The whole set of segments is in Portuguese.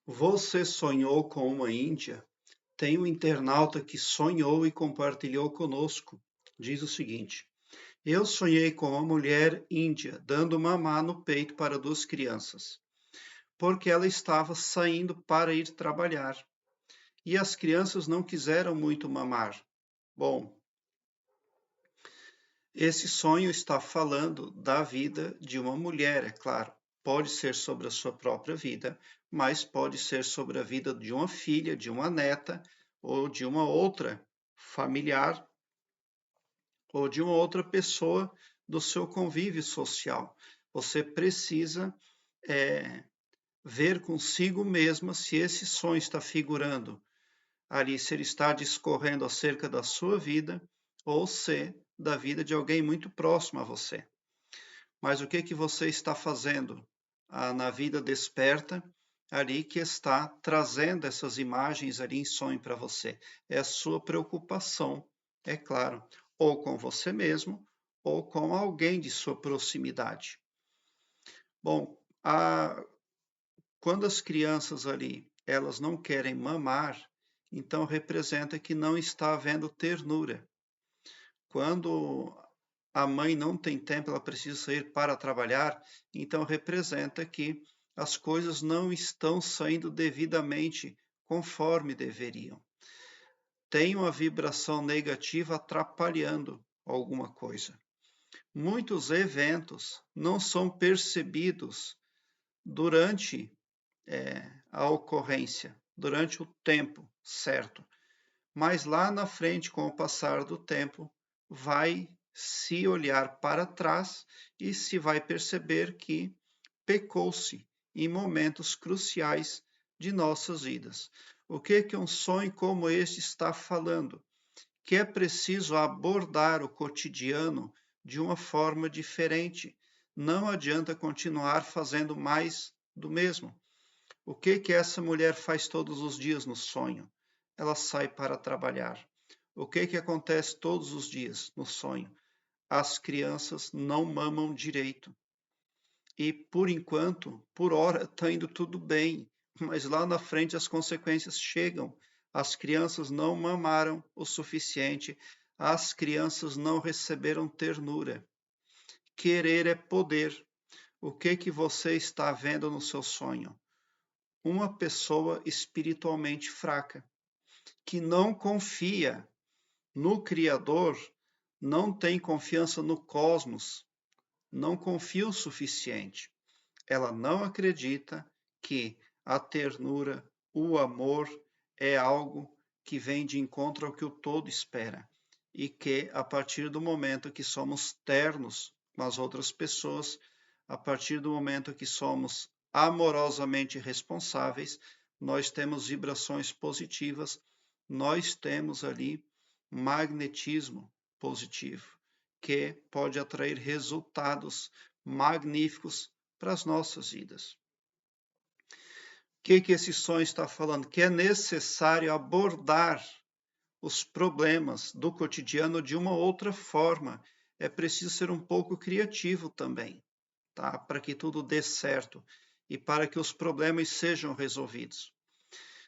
Você sonhou com uma Índia? Tem um internauta que sonhou e compartilhou conosco. Diz o seguinte: Eu sonhei com uma mulher índia dando mamar no peito para duas crianças, porque ela estava saindo para ir trabalhar e as crianças não quiseram muito mamar. Bom, esse sonho está falando da vida de uma mulher, é claro. Pode ser sobre a sua própria vida, mas pode ser sobre a vida de uma filha, de uma neta, ou de uma outra familiar, ou de uma outra pessoa do seu convívio social. Você precisa é, ver consigo mesma se esse sonho está figurando ali, se ele está discorrendo acerca da sua vida ou se da vida de alguém muito próximo a você. Mas o que que você está fazendo na vida desperta ali que está trazendo essas imagens ali em sonho para você? É a sua preocupação, é claro, ou com você mesmo ou com alguém de sua proximidade. Bom, quando as crianças ali elas não querem mamar, então representa que não está havendo ternura. Quando a mãe não tem tempo, ela precisa sair para trabalhar, então representa que as coisas não estão saindo devidamente conforme deveriam. Tem uma vibração negativa atrapalhando alguma coisa. Muitos eventos não são percebidos durante a ocorrência, durante o tempo certo. Mas lá na frente, com o passar do tempo, vai se olhar para trás e se vai perceber que pecou-se em momentos cruciais de nossas vidas. O que um sonho como este está falando? Que é preciso abordar o cotidiano de uma forma diferente. Não adianta continuar fazendo mais do mesmo. O que essa mulher faz todos os dias no sonho? Ela sai para trabalhar. O que acontece todos os dias no sonho? As crianças não mamam direito. E por enquanto, por hora, está indo tudo bem, mas lá na frente as consequências chegam. As crianças não mamaram o suficiente, as crianças não receberam ternura. Querer é poder. O que você está vendo no seu sonho? Uma pessoa espiritualmente fraca, que não confia no Criador, não tem confiança no cosmos, não confia o suficiente. Ela não acredita que a ternura, o amor é algo que vem de encontro ao que o todo espera e que a partir do momento que somos ternos com as outras pessoas, a partir do momento que somos amorosamente responsáveis, nós temos vibrações positivas, nós temos ali magnetismo positivo, que pode atrair resultados magníficos para as nossas vidas. O que esse sonho está falando? Que é necessário abordar os problemas do cotidiano de uma outra forma. É preciso ser um pouco criativo também, tá? Para que tudo dê certo e para que os problemas sejam resolvidos.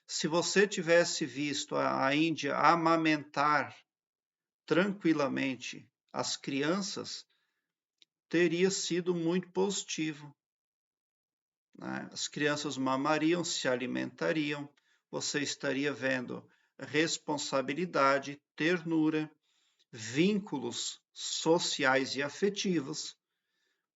Se você tivesse visto a Índia amamentar tranquilamente as crianças, teria sido muito positivo. Né? As crianças mamariam, se alimentariam, você estaria vendo responsabilidade, ternura, vínculos sociais e afetivos,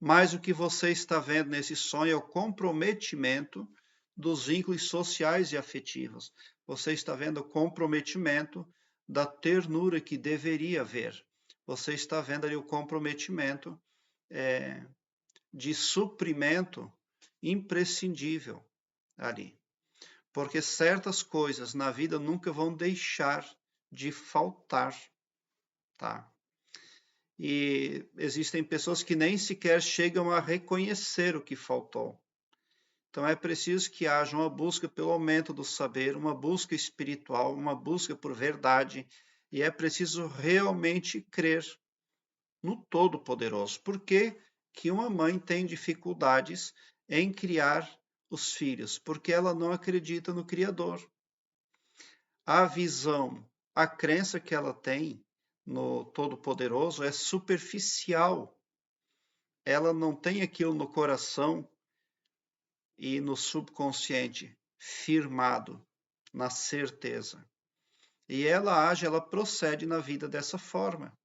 mas o que você está vendo nesse sonho é o comprometimento dos vínculos sociais e afetivos. Você está vendo o comprometimento da ternura que deveria haver. Você está vendo ali o comprometimento de suprimento imprescindível ali. Porque certas coisas na vida nunca vão deixar de faltar, tá? E existem pessoas que nem sequer chegam a reconhecer o que faltou. Então é preciso que haja uma busca pelo aumento do saber, uma busca espiritual, uma busca por verdade, e é preciso realmente crer no Todo-Poderoso. Por que uma mãe tem dificuldades em criar os filhos? Porque ela não acredita no Criador. A visão, a crença que ela tem no Todo-Poderoso é superficial. Ela não tem aquilo no coração e no subconsciente firmado, na certeza. E ela age, ela procede na vida dessa forma.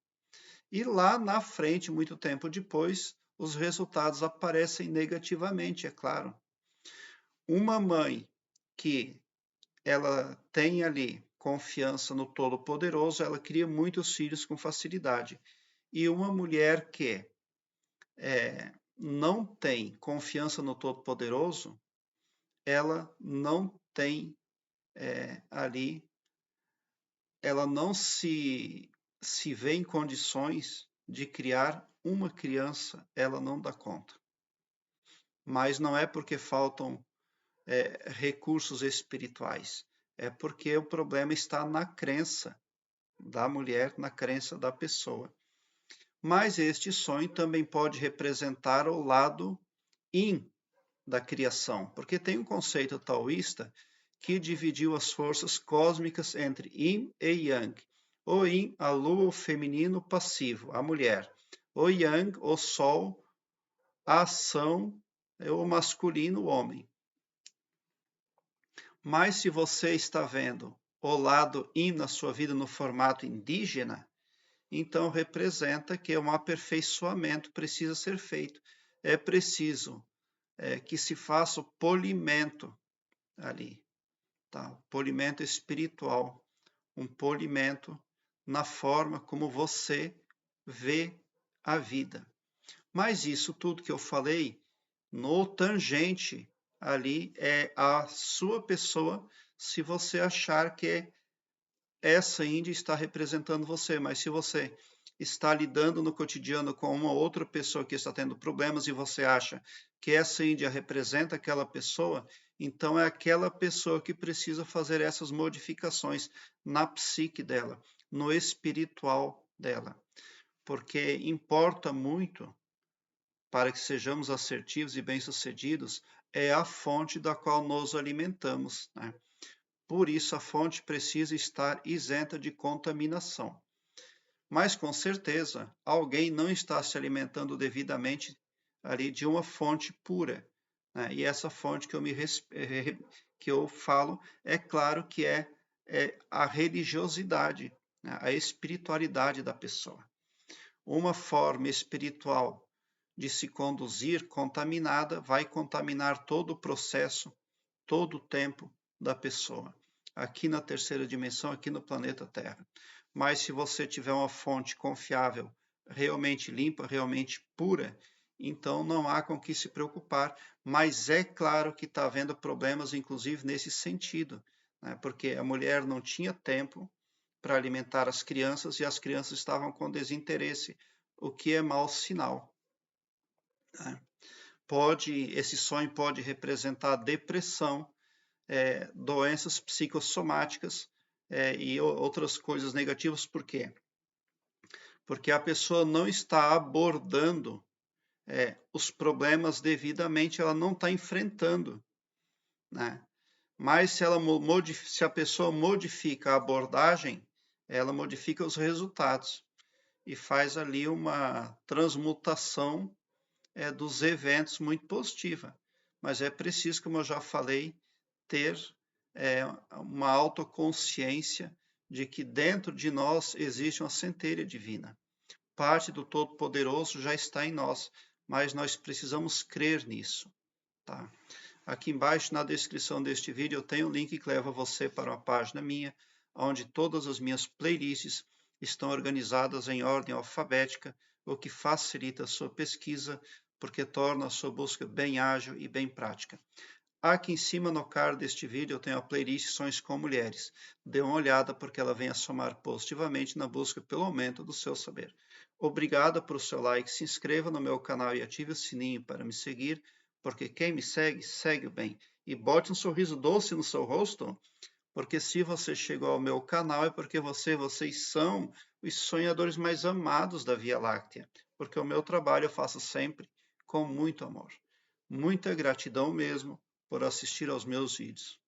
E lá na frente, muito tempo depois, os resultados aparecem negativamente, é claro. Uma mãe que ela tem ali confiança no Todo-Poderoso, ela cria muitos filhos com facilidade. E uma mulher que não tem confiança no Todo-Poderoso, ela não tem ali, ela não se vê em condições de criar uma criança, ela não dá conta. Mas não é porque faltam recursos espirituais, é porque o problema está na crença da mulher, na crença da pessoa. Mas este sonho também pode representar o lado yin da criação, porque tem um conceito taoísta que dividiu as forças cósmicas entre yin e yang. O yin, a lua, o feminino passivo, a mulher. O yang, o sol, a ação, o masculino, o homem. Mas se você está vendo o lado yin na sua vida no formato indígena, então representa que um aperfeiçoamento precisa ser feito. É preciso que se faça o polimento ali, tá? Polimento espiritual, um polimento na forma como você vê a vida. Mas isso tudo que eu falei, no tangente ali é a sua pessoa, se você achar que essa Índia está representando você, mas se você está lidando no cotidiano com uma outra pessoa que está tendo problemas e você acha que essa Índia representa aquela pessoa, então é aquela pessoa que precisa fazer essas modificações na psique dela, no espiritual dela. Porque importa muito, para que sejamos assertivos e bem-sucedidos, é a fonte da qual nos alimentamos, né? Por isso, a fonte precisa estar isenta de contaminação. Mas, com certeza, alguém não está se alimentando devidamente ali de uma fonte pura, né? E essa fonte que eu falo, é claro que é a religiosidade, né? A espiritualidade da pessoa. Uma forma espiritual de se conduzir contaminada vai contaminar todo o processo, todo o tempo da pessoa, aqui na terceira dimensão, aqui no planeta Terra. Mas se você tiver uma fonte confiável, realmente limpa, realmente pura, então não há com que se preocupar, mas é claro que está havendo problemas, inclusive nesse sentido, né? Porque a mulher não tinha tempo para alimentar as crianças e as crianças estavam com desinteresse, o que é mau sinal, né? Esse sonho pode representar depressão, doenças psicossomáticas e outras coisas negativas. Por quê? Porque a pessoa não está abordando os problemas devidamente, ela não está enfrentando, né? Mas se a pessoa modifica a abordagem, ela modifica os resultados e faz ali uma transmutação dos eventos muito positiva. Mas é preciso, como eu já falei, ter uma autoconsciência de que dentro de nós existe uma centelha divina. Parte do Todo-Poderoso já está em nós, mas nós precisamos crer nisso, tá? Aqui embaixo na descrição deste vídeo eu tenho um link que leva você para uma página minha, onde todas as minhas playlists estão organizadas em ordem alfabética, o que facilita a sua pesquisa, porque torna a sua busca bem ágil e bem prática. Aqui em cima no card deste vídeo eu tenho a playlist Sonhos com Mulheres. Dê uma olhada porque ela vem a somar positivamente na busca pelo aumento do seu saber. Obrigado por seu like, se inscreva no meu canal e ative o sininho para me seguir, porque quem me segue, segue o bem. E bote um sorriso doce no seu rosto, porque se você chegou ao meu canal é porque vocês são os sonhadores mais amados da Via Láctea, porque o meu trabalho eu faço sempre com muito amor. Muita gratidão mesmo. por assistir aos meus vídeos.